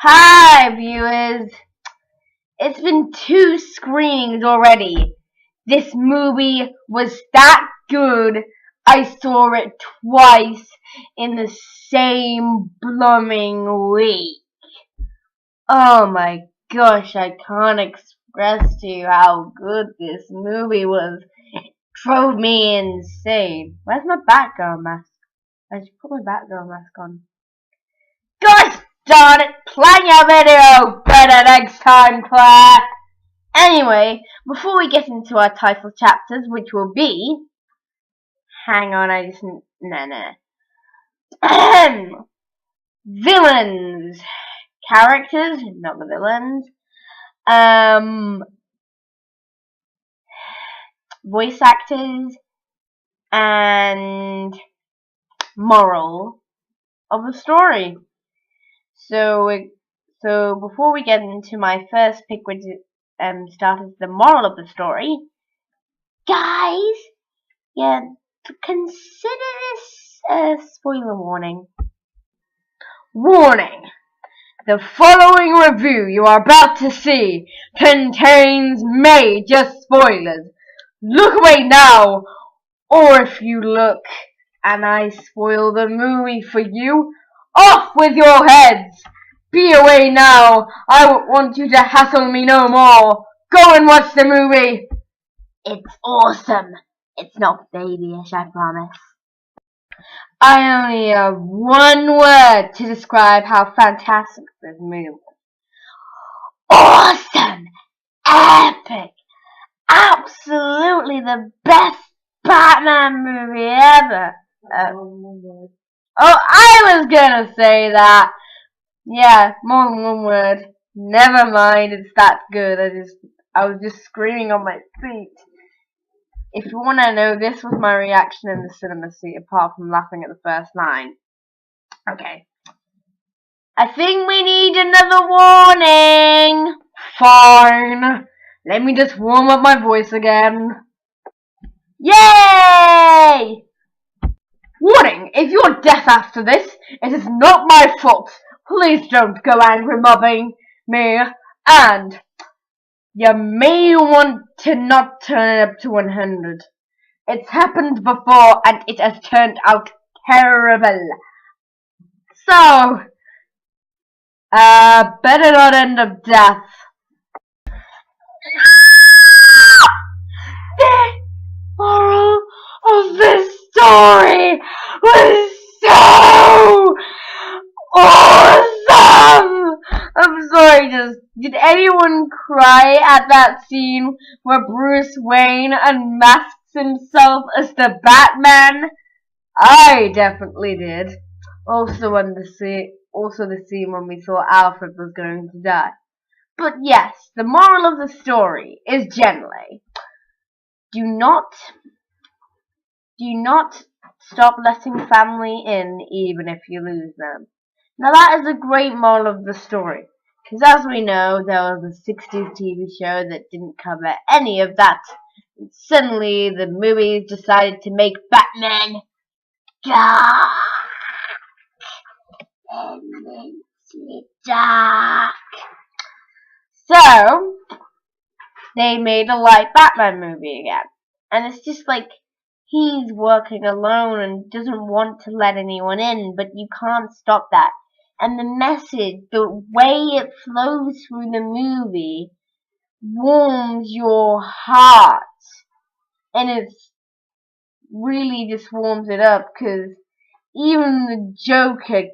Hi, viewers. It's been 2 screenings already. This movie was that good. I saw it twice in the same blooming week. Oh my gosh, I can't express to you how good this movie was. It drove me insane. Where's my Batgirl mask? I should put my Batgirl mask on. Gosh darn it, plan your video better next time, Claire! Anyway, before we get into our title chapters, which will be... Hang on, I just... No. Villains. Characters, not the villains. Voice actors. And... moral of the story. So before we get into my first pick, which started the moral of the story, guys, consider this a spoiler warning. Warning! The following review you are about to see contains major spoilers. Look away now, or if you look and I spoil the movie for you, off with your heads! Be away now! I don't want you to hassle me no more! Go and watch the movie! It's awesome! It's not babyish, I promise. I only have one word to describe how fantastic this movie is. Awesome! Epic! Absolutely the best Batman movie ever! I was gonna say that! Yeah, more than one word. Never mind, it's that good. I was just screaming on my seat. If you want to know, this was my reaction in the cinema seat, apart from laughing at the first line. Okay. I think we need another warning. Fine. Let me just warm up my voice again. Yay! Warning, if you're deaf after this, it is not my fault. Please don't go angry mobbing me, and you may want to not turn it up to 100. It's happened before and it has turned out terrible. So, better not end up deaf. The moral of this story was so awesome! I'm sorry, did anyone cry at that scene where Bruce Wayne unmasks himself as the Batman? I definitely did. Also the scene when we saw Alfred was going to die. But yes, the moral of the story is generally, do not stop letting family in even if you lose them. Now that is a great moral of the story, because as we know, there was a 60s TV show that didn't cover any of that. And suddenly the movies decided to make Batman dark. And makes me dark. So, they made a light Batman movie again. And it's just like, he's working alone and doesn't want to let anyone in, but you can't stop that. And the message, the way it flows through the movie, warms your heart. And it's really just warms it up, because even the Joker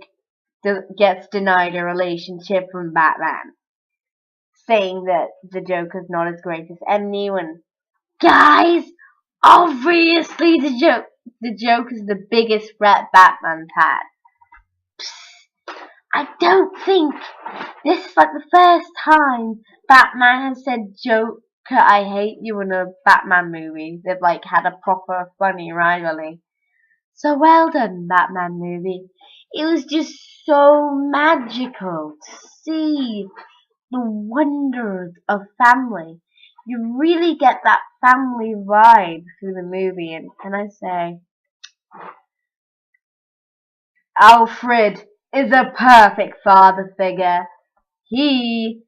gets denied a relationship from Batman, saying that the Joker's not as great as anyone. Guys, obviously the Joker's the biggest threat Batman's had. I don't think this is like the first time Batman has said Joker, I hate you in a Batman movie. They've like had a proper funny rivalry. So well done, Batman movie. It was just so magical to see the wonders of family. You really get that family vibe through the movie, and can I say, Alfred is a perfect father figure. he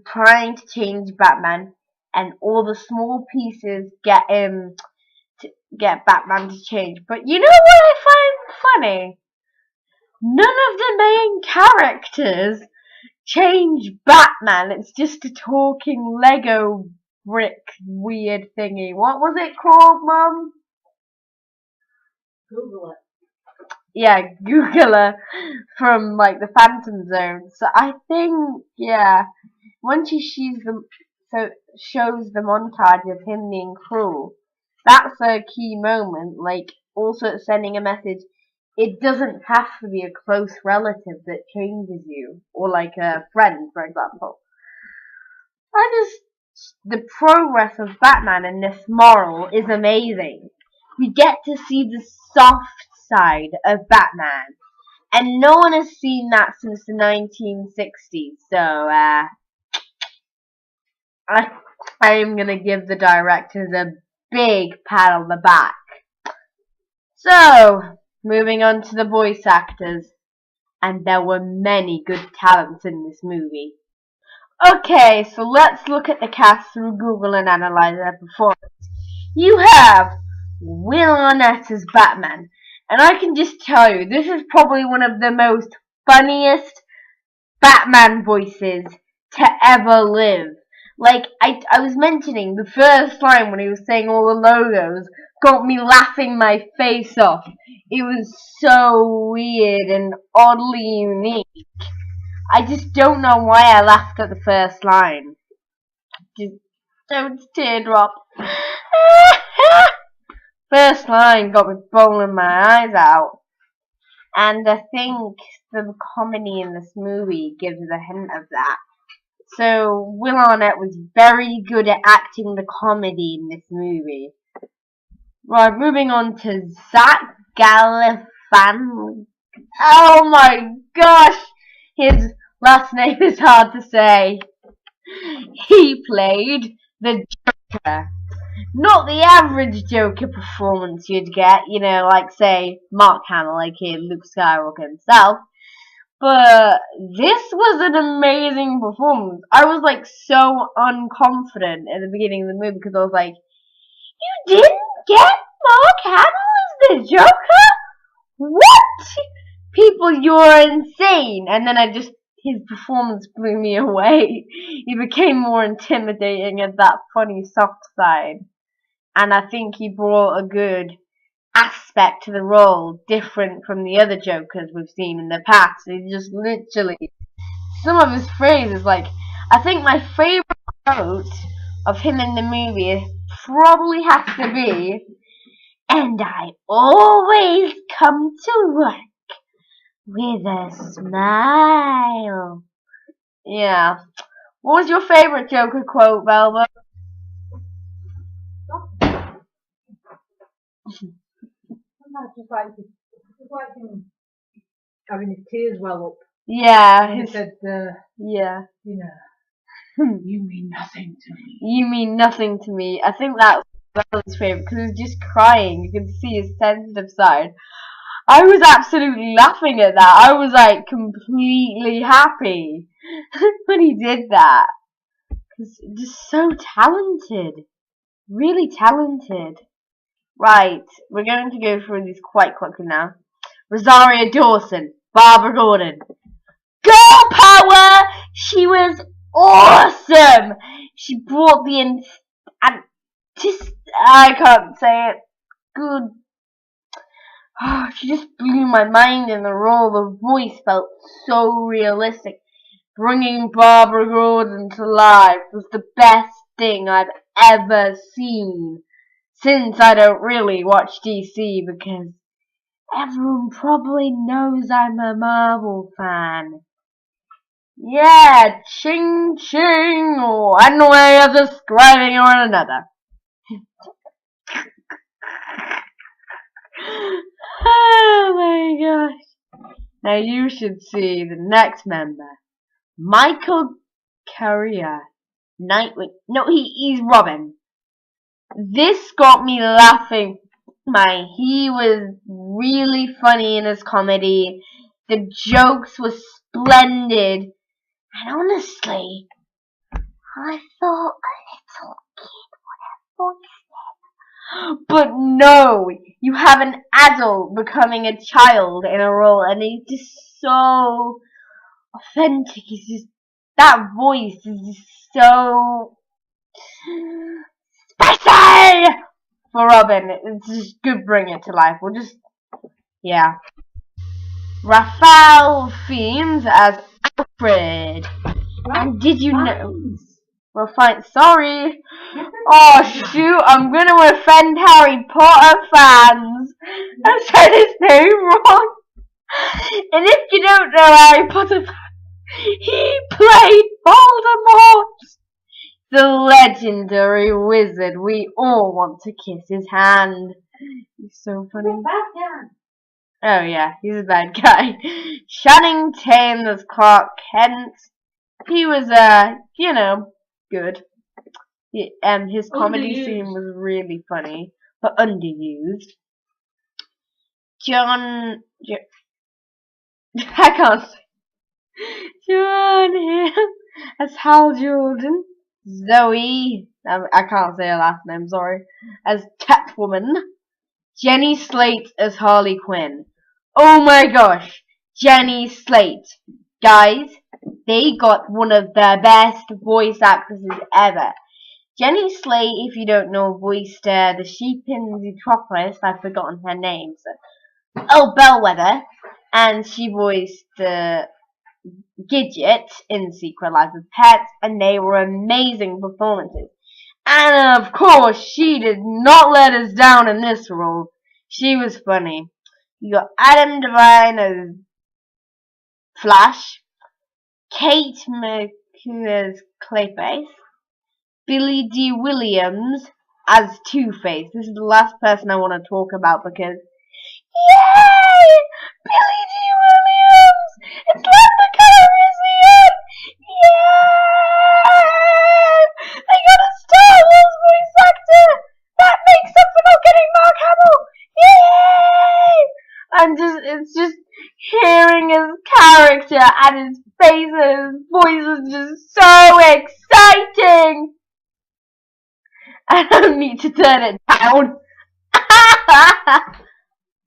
trying to change Batman, and all the small pieces get him to get Batman to change. But you know what I find funny? None of the main characters change Batman. It's just a talking Lego brick weird thingy. What was it called, Mum? Google it. Yeah, Googler from like the Phantom Zone. So I think, yeah, when she shows the montage of him being cruel, that's a key moment. Like also sending a message. It doesn't have to be a close relative that changes you, or like a friend, for example. The progress of Batman in this moral is amazing. We get to see the soft side of Batman, and no one has seen that since the 1960s. So, I'm gonna give the directors a big pat on the back. So, moving on to the voice actors, and there were many good talents in this movie. Okay, so let's look at the cast through Google and analyze their performance. You have Will Arnett as Batman, and I can just tell you, this is probably one of the most funniest Batman voices to ever live. Like, I was mentioning, the first line when he was saying all the logos got me laughing my face off. It was so weird and oddly unique. I just don't know why I laughed at the first line. Just don't teardrop. First line got me bawling my eyes out. And I think the comedy in this movie gives a hint of that. So Will Arnett was very good at acting the comedy in this movie. Right, moving on to Zach Galifianakis. Oh my gosh! His last name is hard to say. He played the Joker. Not the average Joker performance you'd get, you know, like say Mark Hamill, like Luke Skywalker himself. But this was an amazing performance. I was like so unconfident at the beginning of the movie because I was like, you didn't get Mark Hamill as the Joker? What? People, you're insane. And then his performance blew me away. He became more intimidating at that funny soft side. And I think he brought a good aspect to the role, different from the other Jokers we've seen in the past. He just literally, some of his phrases, like, I think my favorite quote of him in the movie probably has to be, and I always come to work with a smile. Yeah. What was your favorite Joker quote, Velvet? Sometimes just like him having his tears well up. Yeah. He said, yeah. You know, you mean nothing to me. You mean nothing to me. I think that was Velvet's favorite because he was just crying. You could see his sensitive side. I was absolutely laughing at that. I was like completely happy when he did that. Because just so talented. Really talented. Right, we're going to go through these quite quickly now. Rosario Dawson, Barbara Gordon. Girl power! She was awesome! She brought and just, I can't say it. Good. Oh, she just blew my mind in the role. The voice felt so realistic. Bringing Barbara Gordon to life was the best thing I've ever seen. Since I don't really watch DC because everyone probably knows I'm a Marvel fan. Yeah, ching ching, one way of describing or another. Oh my gosh. Now you should see the next member. Michael Carrier. Nightwing. No, he's Robin. This got me laughing. He was really funny in his comedy. The jokes were splendid. And honestly, I thought a little kid would have voiced it. But no, you have an adult becoming a child in a role, and it's just so authentic. It's just, that voice is just so spicy for Robin. It's just good, bring it to life. We'll just, yeah. Raphael Fiennes as Alfred. And did you know? Well, fine. Sorry. Oh shoot! I'm gonna offend Harry Potter fans. I said his name wrong. And if you don't know Harry Potter, he played Voldemort, the legendary wizard. We all want to kiss his hand. He's so funny. Oh yeah, he's a bad guy. Channing Tatum as Clark Kent. He was, you know, good. His comedy scene was really funny, but underused. I can't say. John Hill as Hal Jordan. Zoe, I can't say her last name, sorry, as Catwoman. Jenny Slate as Harley Quinn. Oh my gosh, Jenny Slate. Guys, they got one of the best voice actresses ever. Jenny Slate, if you don't know, voiced the sheep in Zootropolis. I've forgotten her name. So. Oh, Bellwether. And she voiced Gidget in Secret Life of Pets, and they were amazing performances. And of course, she did not let us down in this role. She was funny. You got Adam Devine as Flash, Kate McCue as Clayface, Billy D. Williams as Two-Face. This is the last person I want to talk about because, yay! Billy D. Williams! It's Lando Calrissian! Yay! They got a Star Wars voice actor! That makes up for not getting Mark Hamill! Yay! And it's just hearing his character and his face and his voice is just so exciting! I don't need to turn it down.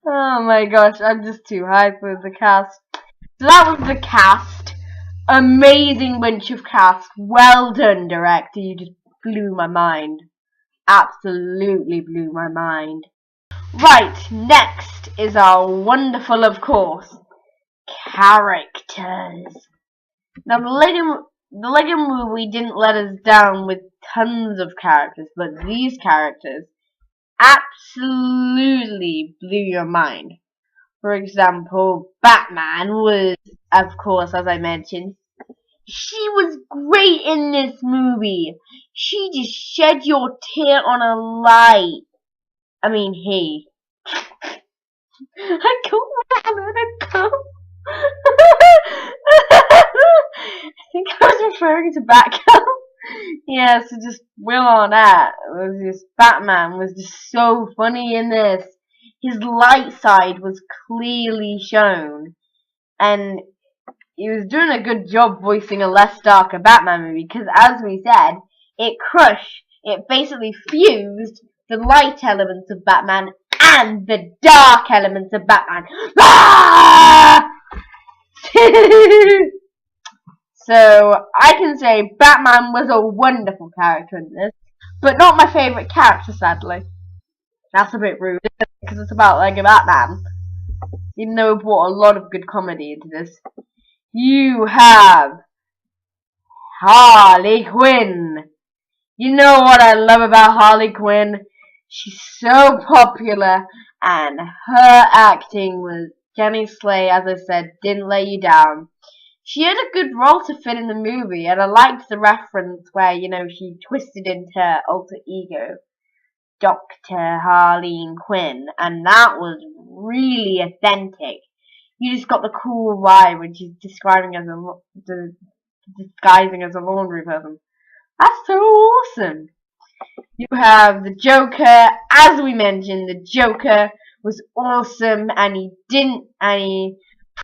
Oh my gosh, I'm just too hyped with the cast. So that was the cast. Amazing bunch of cast. Well done, director. You just blew my mind. Absolutely blew my mind. Right, next is our wonderful, of course, characters. Now, the Lego movie didn't let us down with tons of characters, but these characters absolutely blew your mind. For example, Batman was, of course, as I mentioned, she was great in this movie. She just shed your tear on a light. I mean, he. I can't let it go. I think I was referring to Batgirl. Yeah, so just Will Arnett was just Batman was just so funny in this. His light side was clearly shown, and he was doing a good job voicing a less darker Batman movie. Because as we said, it basically fused the light elements of Batman and the dark elements of Batman. Ah! So, I can say Batman was a wonderful character in this, but not my favourite character, sadly. That's a bit rude, because it's about Lego Batman. Even though we brought a lot of good comedy into this. You have Harley Quinn. You know what I love about Harley Quinn? She's so popular, and her acting was Jenny Slate, as I said, didn't let you down. She had a good role to fit in the movie, and I liked the reference where, you know, she twisted into her alter ego, Dr. Harleen Quinn, and that was really authentic. You just got the cool vibe when she's disguising as a laundry person. That's so awesome. You have the Joker. As we mentioned, the Joker was awesome, and he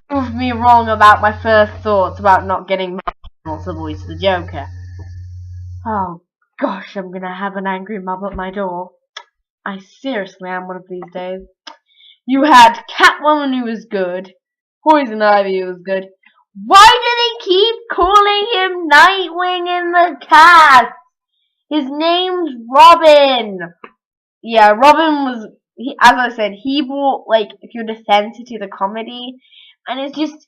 proved me wrong about my first thoughts about not getting Mark also voiced the Joker. Oh gosh, I'm gonna have an angry mob at my door. I seriously am one of these days. You had Catwoman, who was good. Poison Ivy, who was good. Why do they keep calling him Nightwing in the cast? His name's Robin. Yeah, Robin was, as I said, he brought, like, if you're defensive to the comedy, and it's just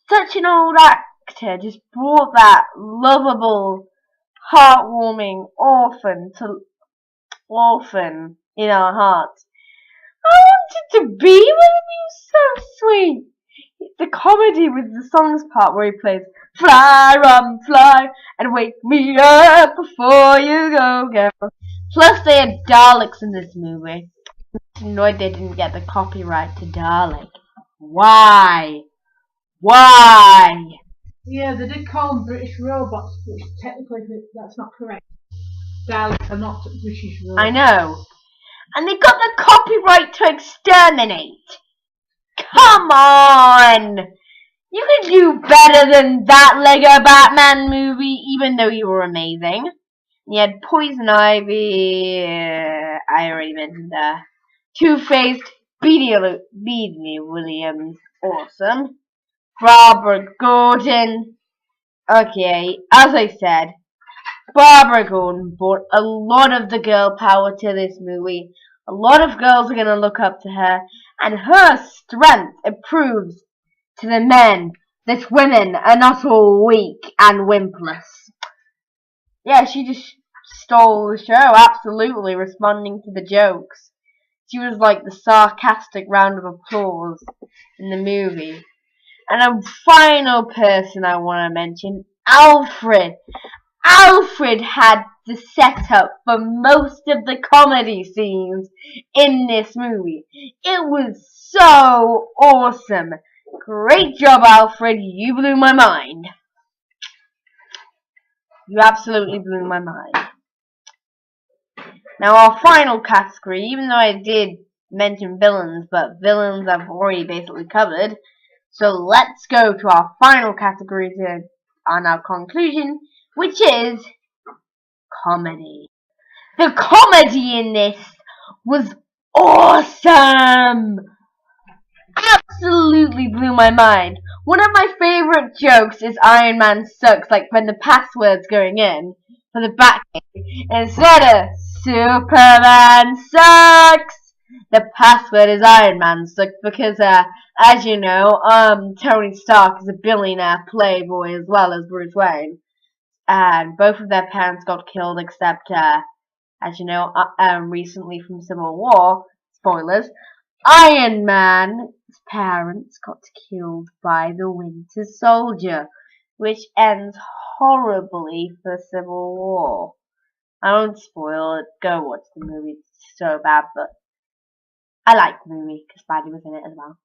such an old actor, just brought that lovable, heartwarming orphan in our hearts. I wanted to be with him. He was so sweet. The comedy with the songs part where he plays "Fly, Run, Fly, and wake me up before you go, girl." Plus, they had Daleks in this movie. I'm annoyed they didn't get the copyright to Dalek. Why? Why? Yeah, they did call them British robots, but technically that's not correct. Daleks are not British robots. I know. And they got the copyright to exterminate. Come on! You could do better than that Lego Batman movie, even though you were amazing. You had Poison Ivy, I already mentioned that. Two-Faced, Beanie Williams, awesome. Barbara Gordon, okay, as I said, Barbara Gordon brought a lot of the girl power to this movie. A lot of girls are going to look up to her, and her strength it proves to the men that women are not all weak and wimpless. Yeah, she just stole the show, absolutely, responding to the jokes. She was like the sarcastic round of applause in the movie. And a final person I want to mention, Alfred. Alfred had the setup for most of the comedy scenes in this movie. It was so awesome. Great job, Alfred. You blew my mind. You absolutely blew my mind. Now, our final category, even though I did mention villains, but villains I've already basically covered. So let's go to our final category on our conclusion, which is comedy. The comedy in this was awesome! Absolutely blew my mind. One of my favorite jokes is Iron Man sucks, like when the password's going in for the Batcave. Instead of Superman sucks, the password is Iron Man sucks because, as you know, Tony Stark is a billionaire playboy as well as Bruce Wayne. And both of their parents got killed except, as you know, recently from Civil War, spoilers, Iron Man's parents got killed by the Winter Soldier, which ends horribly for Civil War. I won't spoil it, go watch the movie, it's so bad, but I like the movie because Spidey was in it as well.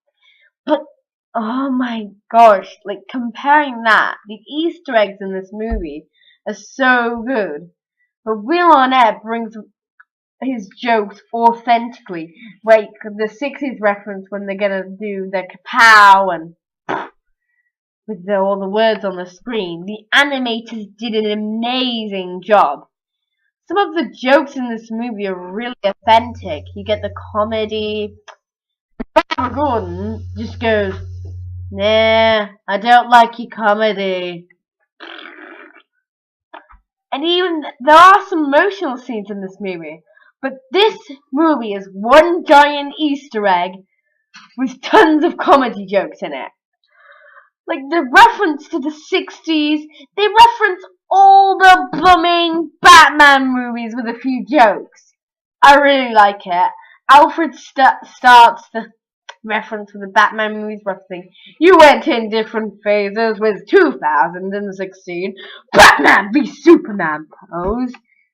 But, oh my gosh, like comparing that, the Easter eggs in this movie are so good. But Will Arnett brings his jokes authentically, like the 60s reference when they're gonna do the kapow and with all the words on the screen. The animators did an amazing job. Some of the jokes in this movie are really authentic. You get the comedy. Barbara Gordon just goes, "Nah, I don't like your comedy." And even there are some emotional scenes in this movie. But this movie is one giant Easter egg with tons of comedy jokes in it. Like the reference to the 60s, they reference all the blooming Batman movies with a few jokes. I really like it. Alfred starts the reference with the Batman movies referencing, "You went in different phases with 2016, Batman v Superman pose."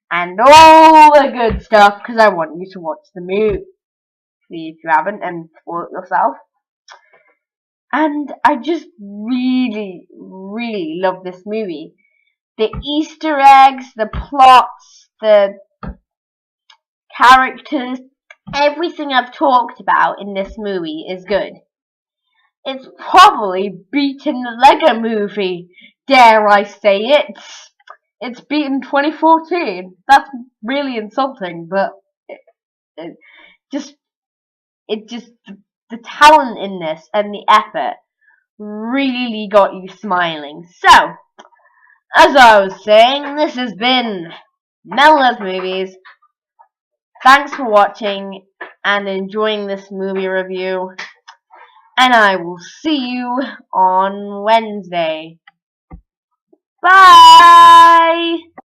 And all the good stuff, because I want you to watch the movie if you haven't and spoil it yourself. And I just really, really love this movie. The Easter eggs, the plots, the characters, everything I've talked about in this movie is good. It's probably beaten the Lego movie dare I say it, it's beaten 2014. That's really insulting, but it just, the talent in this and the effort really got you smiling. So, as I was saying, this has been Mel Loves Movies. Thanks for watching and enjoying this movie review, and I will see you on Wednesday. Bye!